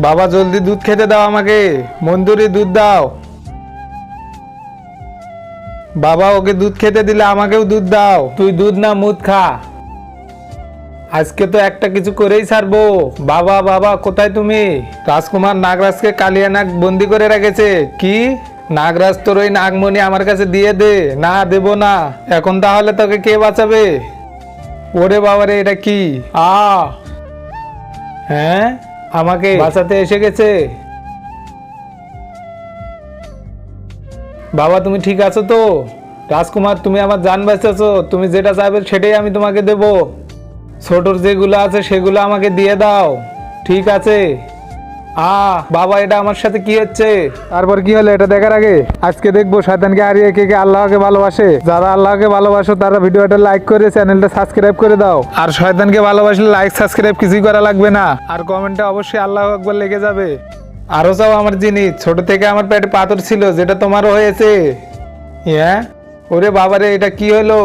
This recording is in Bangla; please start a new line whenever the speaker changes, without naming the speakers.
বাবা জলদি দুধ খেতে দাও আমাকে, মঞ্জুরি দুধ দাও। বাবা ওকে দুধ খেতে দিলে আমাকেও দুধ দাও। তুই দুধ না মুদ খা, আজকে তো একটা কিছু করেই ছাড়বো। বাবা বাবা কোথায় তুমি? রাজকুমার নাগরাজকে কালিয়া নাগ বন্দি করে রেখেছে। কি? নাগরাজ তোর ওই নাগমণি আমার কাছে দিয়ে দে। না দেব না। এখন তাহলে তোকে কে বাঁচাবে? ওরে বাবারে, এটা কি? হ্যাঁ, আমাকে বাঁচাতে এসে গেছে। বাবা তুমি ঠিক আছো তো? রাজকুমার তুমি আমার জান বাঁচাছো। তুমি যেটা চাইবে সেটাই আমি তোমাকে দেব। ছোটর যেগুলো আছে সেগুলো আমাকে দিয়ে দাও। ঠিক আছে। বাবা এটা আমার সাথে কি হচ্ছে? তারপর কি হলো এটা দেখার আগে আজকে দেখবো শয়তানকে হারিয়ে কে কে আল্লাহকে ভালোবাসে। যারা আল্লাহকে ভালোবাসো তারা ভিডিওটা লাইক করে চ্যানেলটা সাবস্ক্রাইব করে দাও। আর শয়তানকে ভালোবাসলে লাইক সাবস্ক্রাইব কিছুই করা লাগবে না। আর কমেন্টে অবশ্যই আল্লাহু আকবার লেগে যাবে। আরো চাও আমার জিনিস। ছোট থেকে আমার পেটে পাথর ছিল, যেটা তোমারও হয়েছে। হ্যাঁ, ওরে বাবারে, এটা কি হলো?